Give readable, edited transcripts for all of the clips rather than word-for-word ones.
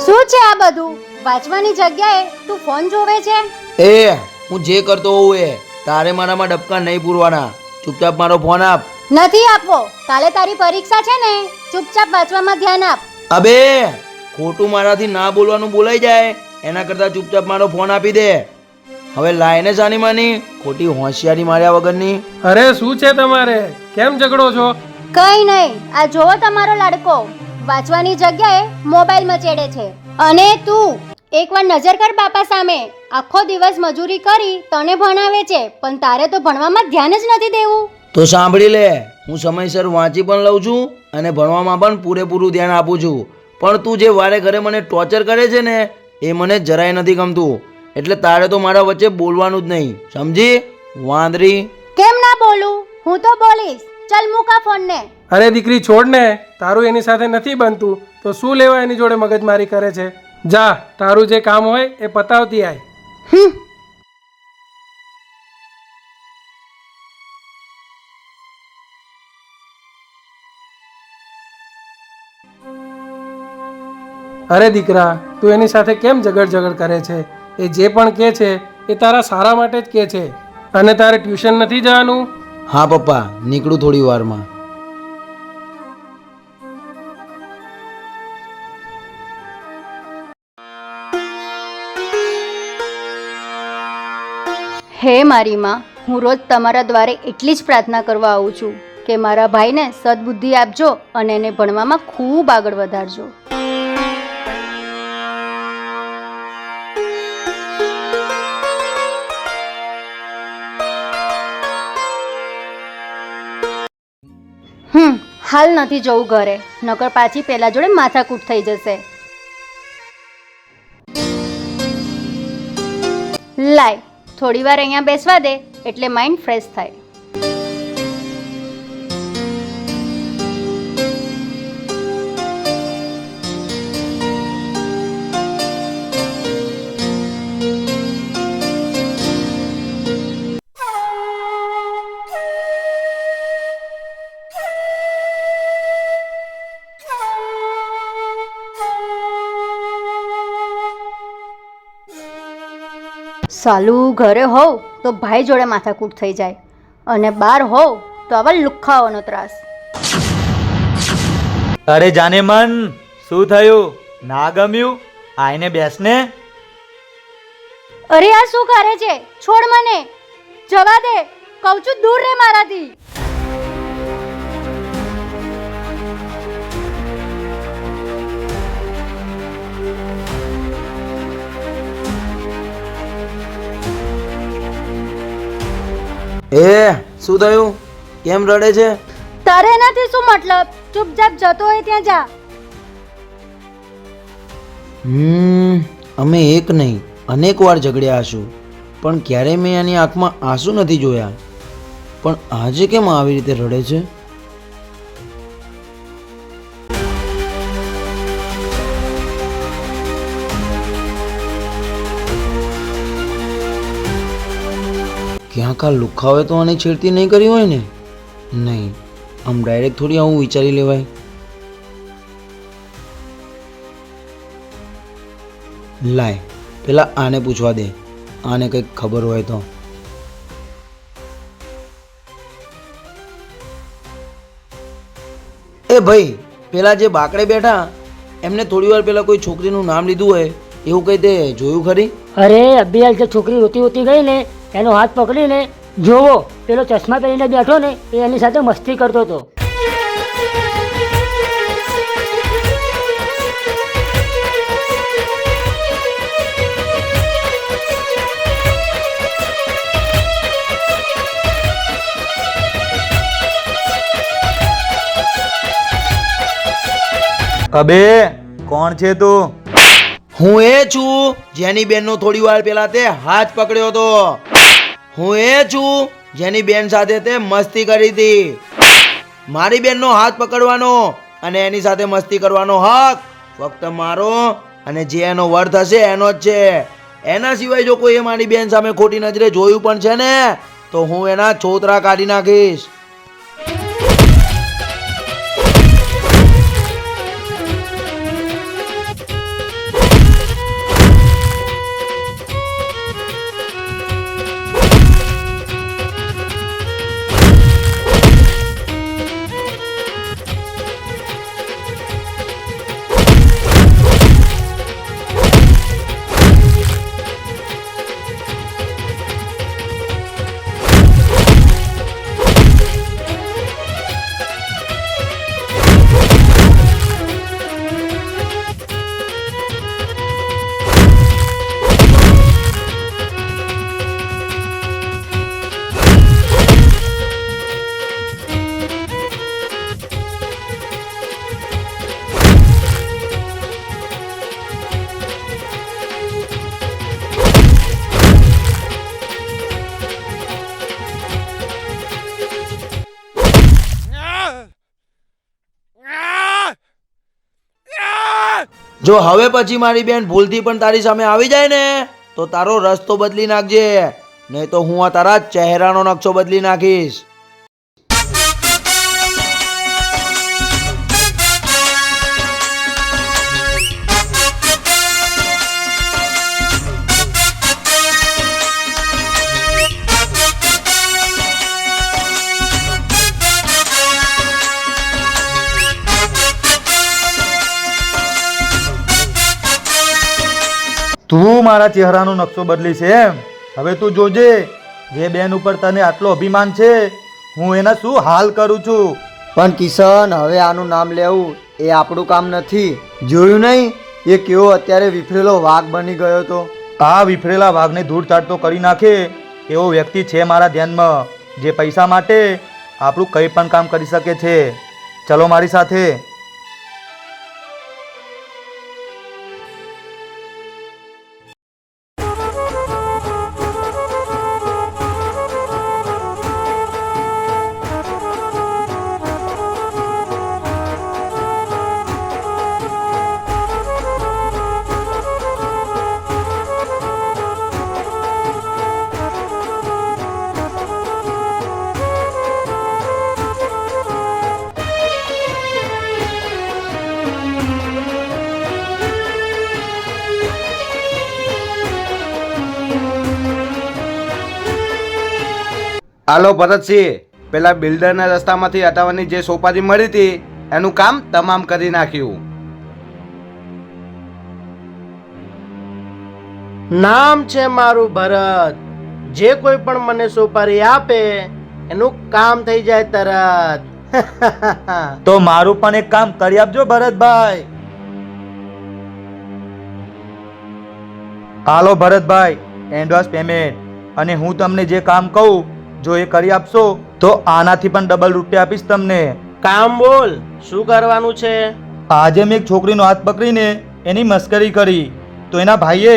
શું છે આ બધું? વાંચવાની જગ્યાએ તું ફોન જોવે છે? એ હું જે કરતો હોઉં એ તારે મારામાં ડબકા નહીં પૂરવાના. ચૂપચાપ મારો ફોન આપ. નથી આપવો. કાલે તારી પરીક્ષા છે ને, ચૂપચાપ વાંચવામાં ધ્યાન આપ. અબે ખોટું મારાથી ના બોલવાનું બોલાઈ જાય એના કરતાં ચૂપચાપ મારો ફોન આપી દે. હવે લાઈને જાની માની ખોટી હોશિયારી માર્યા વગરની. અરે શું છે તમારે? કેમ ઝઘડો છો? કઈ નહીં, આ જોવો તમારો લાડકો વાંચવાની જગ્યાએ મોબાઈલ મચેડે છે. અને તું એકવાર નજર કર બાપા સામે. આખો દિવસ મજૂરી કરી તને ભણાવે છે, પણ તારે તો ભણવામાં ધ્યાન જ નથી દેવું. તો સાંભળી લે, હું સમયસર વાંચી પણ લઉં છું અને ભણવામાં પણ પૂરેપૂરું ધ્યાન આપું છું. પણ તું જે વારે ઘરે મને ટોર્ચર કરે છે ને એ મને જરાય નથી ગમતું. એટલે તારે તો મારા વચ્ચે બોલવાનું જ નહીં, સમજી વાંદરી? કેમ ના બોલું? હું તો બોલીશ. ચલ મૂકા ફોન ને. અરે દીકરી છોડ ને, તારું એની સાથે નથી બનતું તો શું લેવા એની જોડે મગજમારી કરે છે? જા, તારું જે કામ હોય એ પતાવતી આય. અરે દીકરા, તું એની સાથે કેમ ઝઘડ કરે છે? એ જે પણ કહે છે એ તારા સારા માટે જ કહે છે. અને તારે ટ્યુશન નથી જવાનું? હા પપ્પા, નીકળું થોડી વારમાં. હે મારી માં, હું રોજ તમારા દ્વારે એટલી જ પ્રાર્થના કરવા આવું છું કે મારા ભાઈને સદબુદ્ધિ આપજો અને એને ભણવામાં ખૂબ આગળ વધારજો. હાલ નથી જવું ઘરે, નકર પાછી પેલા જોડે માથાકૂટ થઈ જશે. લાય, થોડી વાર અહીંયા બેસવા દે એટલે માઇન્ડ ફ્રેશ થાય. સાલું ઘરે હોવ તો ભાઈ જોડે માથાકૂટ થઈ જાય અને બહાર હોવ તો આવા લુખ્ખાઓનો ત્રાસ. અરે જાને મન, શું થયું? ના ગમ્યું? આઈને બેસને. અરે આ શું કરે છે? છોડ મને, જવા દે કહું છું, દૂર રહે મારાથી. એ શું થયું? કેમ રડે છે? તારે એનાથી શું મતલબ? ચૂપચાપ જતો હોય ત્યાં જા. અમે એક નહીં અનેક વાર ઝઘડ્યા હશું, પણ ક્યારેય મેં એની આંખમાં આંસુ નથી જોયા. પણ આજે કેમ આવી રીતે રડે છે? ક્યાંક આ લુખાવે તો આની છેડતી નહીં કરી હોય ને? નહીં, આમ ડાયરેક્ટ થોડી આવું વિચારી લેવાય. લાય પેલા આને પૂછવા દે, આને કંઈક ખબર હોય તો. એ ભાઈ, પેલા જે બાકડે બેઠા એમને થોડી વાર પેલા કોઈ છોકરીનું નામ લીધું હોય એવું કંઈ તે જોયું ખરી? અરે અભિયાલ જે છોકરી રોતી ગઈ ને એનો હાથ પકડીને જોવો, પેલો ચશ્મા પહેરીને બેઠો ને એ એની સાથે મસ્તી કરતો હતો. અબે કોણ છે તું? હું એ છું જેની બેનનો થોડી વાર પહેલા તે હાથ પકડ્યો હતો. હું એ છું જેની બેન સાથે તે મસ્તી કરી હતી. મારી બેનનો હાથ પકડવાનો અને એની સાથે મસ્તી કરવાનો હક ફક્ત મારો અને જે એનો વર્થ હશે એનો જ છે. એના સિવાય જો કોઈ મારી બેન સામે ખોટી નજરે જોયું પણ છે ને તો હું એના છોતરા કાઢી નાખીશ. જો હવે પછી મારી બેન ભૂલથી પણ તારી સામે આવી જાય ને તો તારો રસ્તો બદલી નાખજે, નહીં તો હું આ તારા ચહેરાનો નકશો બદલી નાખીશ. તું મારા ચહેરાનો નકશો બદલી છે એમ? હવે તું જોજે, જે બેન ઉપર તને આટલો અભિમાન છે, હું એના શું હાલ કરું છું. પણ કિશન, હવે આનું નામ લેવું એ આપણું કામ નથી. જોયું નહીં એ કેવો અત્યારે વિફરેલો વાઘ બની ગયો હતો. આ વિફરેલા વાઘને ધૂળ ચાટતો કરી નાખે એવો વ્યક્તિ છે મારા ધ્યાનમાં, જે પૈસા માટે આપણું કંઈ પણ કામ કરી શકે છે. ચલો મારી સાથે. હાલો ભરતસિંહ, પેલા બિલ્ડરના રસ્તામાંથી હટાવવાની જે સોપારી મળી હતી એનું કામ તમામ કરી નાખ્યું. નામ છે મારું ભરત. જે કોઈ પણ મને સોપારી આપે એનું કામ થઈ જાય તરત. તો મારું પણ એક કામ કરી આપજો ભરતભાઈ. હાલો ભરતભાઈ, એડવાન્સ પેમેન્ટ, અને હું તમને જે કામ કહું જો એ કરી આપશો તો આનાથી પણ ડબલ રૂપિયા આપીશ તમને. કામ બોલ, શું કરવાનું છે? આજે મેં એક છોકરીનો હાથ પકડીને એની મસ્કરી કરી તો એના ભાઈએ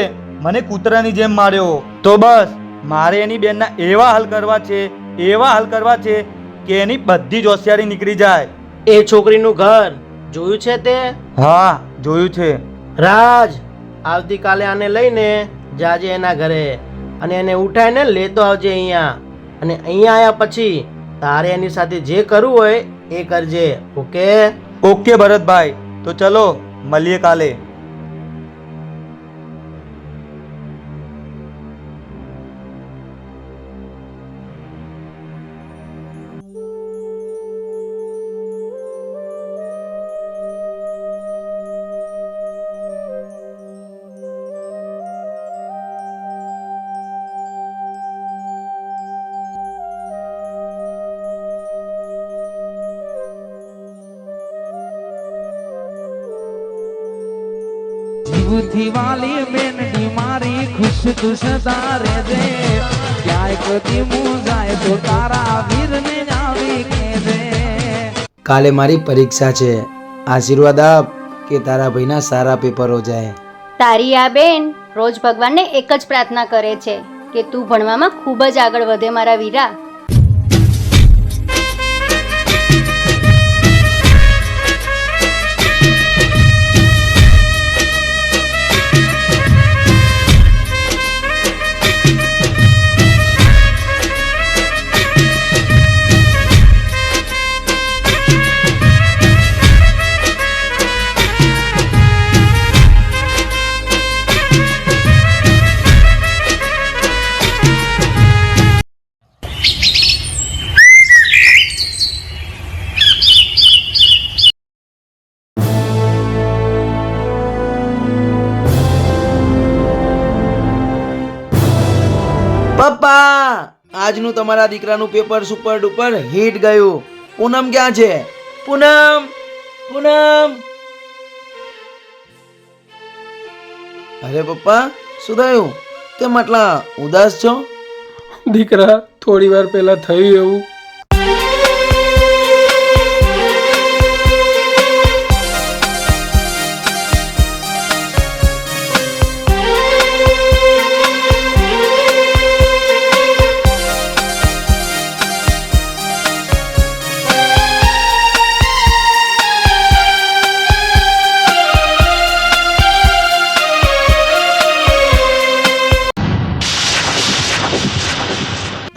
મને કૂતરાની જેમ માર્યો. તો બસ મારે એની બેનના એવા હાલ કરવા છે, એવા હાલ કરવા છે કે એની બધી જ હોશિયારી નીકળી જાય. એ છોકરીનું ઘર જોયું છે તે? હા, જોયું છે. રાજ, આવતીકાલે આને લઈને જાજે એના ઘરે અને એને ઉઠાઈને લેતો આવજે અહીંયા. અને અહીંયા આવ્યા પછી તારે એની સાથે જે કરવું હોય એ કરજે. ઓકે? ઓકે ભરતભાઈ, તો ચલો મળીએ કાલે. જીવથી વાલી બેનની મારી ખુશ ખુશ તારે દે, ક્યાંય કદી મું જાય તો તારા વીરને આવી કહેજે. કાલે મારી પરીક્ષા છે, આશીર્વાદ આપ કે તારા ભાઈના સારા પેપરો જાય. તારી આ બેન રોજ ભગવાનને એક જ પ્રાર્થના કરે છે કે તું ભણવામાં ખૂબ જ આગળ વધે મારા વીરા. પપ્પા, આજનું તમારા દીકરાનું પેપર સુપર ડુપર હિટ ગયું. પૂનમ ક્યાં છે? પૂનમ, પૂનમ. અરે પપ્પા, શું થયું? કેમ આટલા ઉદાસ છો? દીકરા, થોડી વાર પહેલા થયું એવું.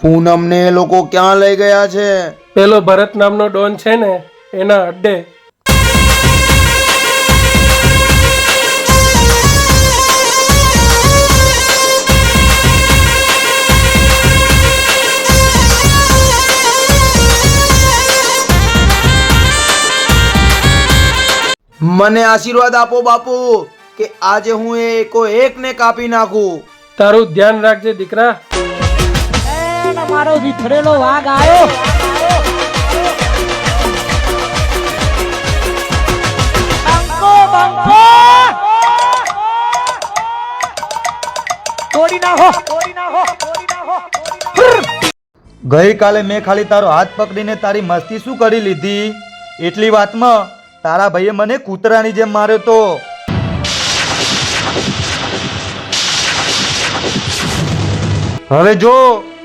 પૂનમને એ લોકો ક્યાં લઈ ગયા છે? પેલો ભરત નામનો ડોન છે ને એના અડ્ડે. મને આશીર્વાદ આપો બાપુ કે આજે હું એકો એકને કાપી નાખું. તારું ધ્યાન રાખજે દીકરા. મારો વિખરેલો વાઘ આવ્યો. ગઈકાલે મેં ખાલી તારો હાથ પકડીને તારી મસ્તી શું કરી લીધી? એટલી વાતમાં તારા ભાઈએ મને કૂતરાની જેમ માર્યો તો. હવે જો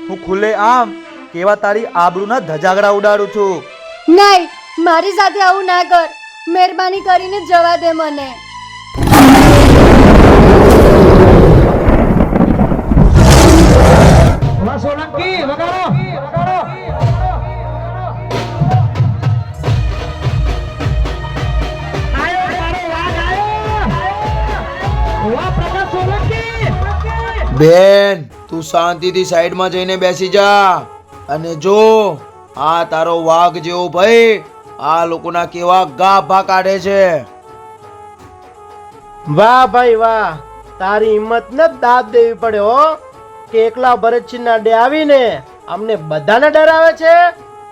હું ખુલ્લે આમ કેવા તારી આબરૂના ધજાગરા ઉડાડું છું. નહીં, મારી સાથે આવું ના કર. મહેરબાની કરીને જવા દે મને. બેન, તું શાંતિથી સાઈડમાં જઈને બેસી જા. અને જો આ તારો વાઘ જેવો ભાઈ આ લોકોના કેવા ગાભા કાઢે છે. વાહ ભાઈ વાહ, તારી હિંમત ને દાદ દેવી પડે હો કે એકલા ભરતસિંહના અડ્ડે આવીને અમને બધાને ડરાવે છે.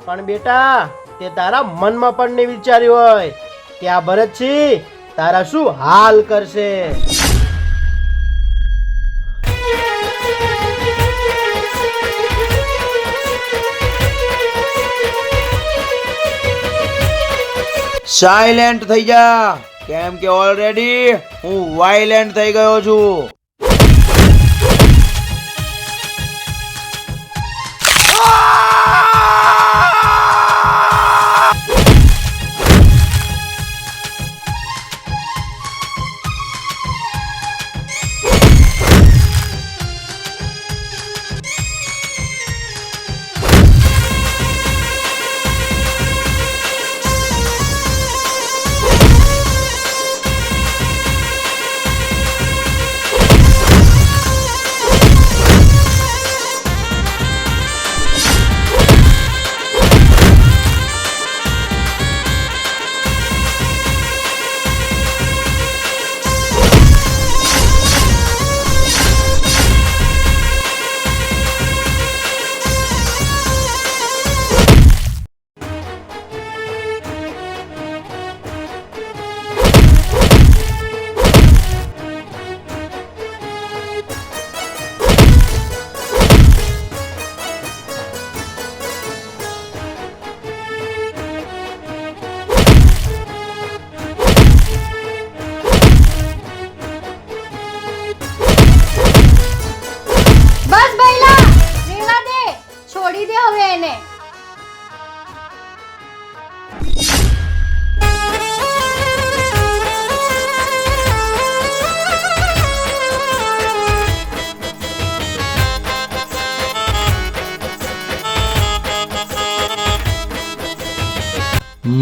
પણ બેટા, તે તારા મનમાં પણ નહીં વિચાર્યું હોય કે આ ભરતસિંહ તારા શું હાલ કરશે. સાયલેન્ટ થઈ જા, કેમ કે ઓલરેડી હું વાયલેન્ટ થઈ ગયો છું. છોડી દે હવે એને.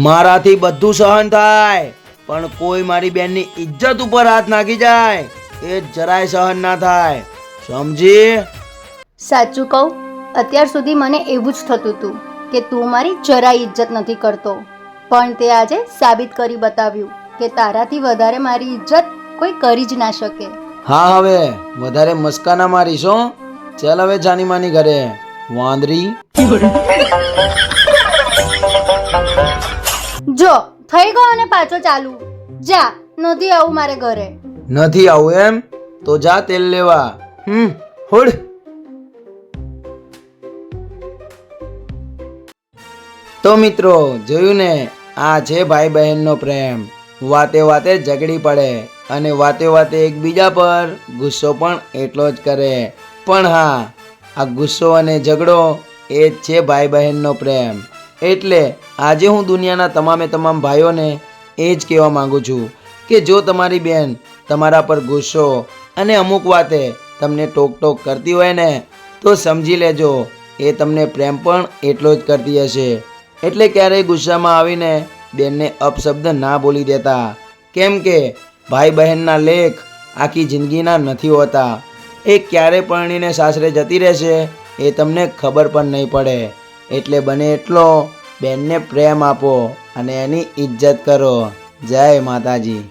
મારાથી બધું સહન થાય, પણ કોઈ મારી બેનની ઇજ્જત ઉપર હાથ નાખી જાય એ જરાય સહન ના થાય, સમજી? સાચું કહું, અત્યાર સુધી મને એવું જ થતું હતું કે તું મારી જરાય ઇજ્જત નથી કરતો, પણ તે આજે સાબિત કરી બતાવ્યું કે તારાથી વધારે મારી ઇજ્જત કોઈ કરી જ ના શકે. હા, હવે વધારે મસ્કા ના મારીશ હો. ચાલ હવે જાની માની ઘરે, વાંદરી. જો થઈ ગયો અને પાછો ચાલુ. જા, નથી આવું મારે ઘરે. નથી આવું એમ? તો જા તેલ લેવા. હોડ. તો મિત્રો જોયું ને, આ છે ભાઈ બહેનનો પ્રેમ. વાતે વાતે ઝઘડી પડે અને વાતે વાતે એકબીજા પર ગુસ્સો પણ એટલો જ કરે. પણ હા, આ ગુસ્સો અને ઝઘડો એ જ છે ભાઈ બહેનનો પ્રેમ. એટલે આજે હું દુનિયાના તમામ ભાઈઓને એ જ કહેવા માંગુ છું કે જો તમારી બહેન તમારા પર ગુસ્સો અને અમુક વાતે તમને ટોક કરતી હોય ને, તો સમજી લેજો એ તમને પ્રેમ પણ એટલો જ કરતી હશે. એટલે ક્યારેય ગુસ્સામાં આવીને બેનને અપશબ્દ ના બોલી દેતા, કેમ કે ભાઈ બહેનના લેખ આખી જિંદગીના નથી હોતા. એ ક્યારે પરણીને સાસરે જતી રહેશે એ તમને ખબર પણ નહીં પડે. એટલે બને એટલો બેનને પ્રેમ આપો અને એની ઇજ્જત કરો. જય માતાજી.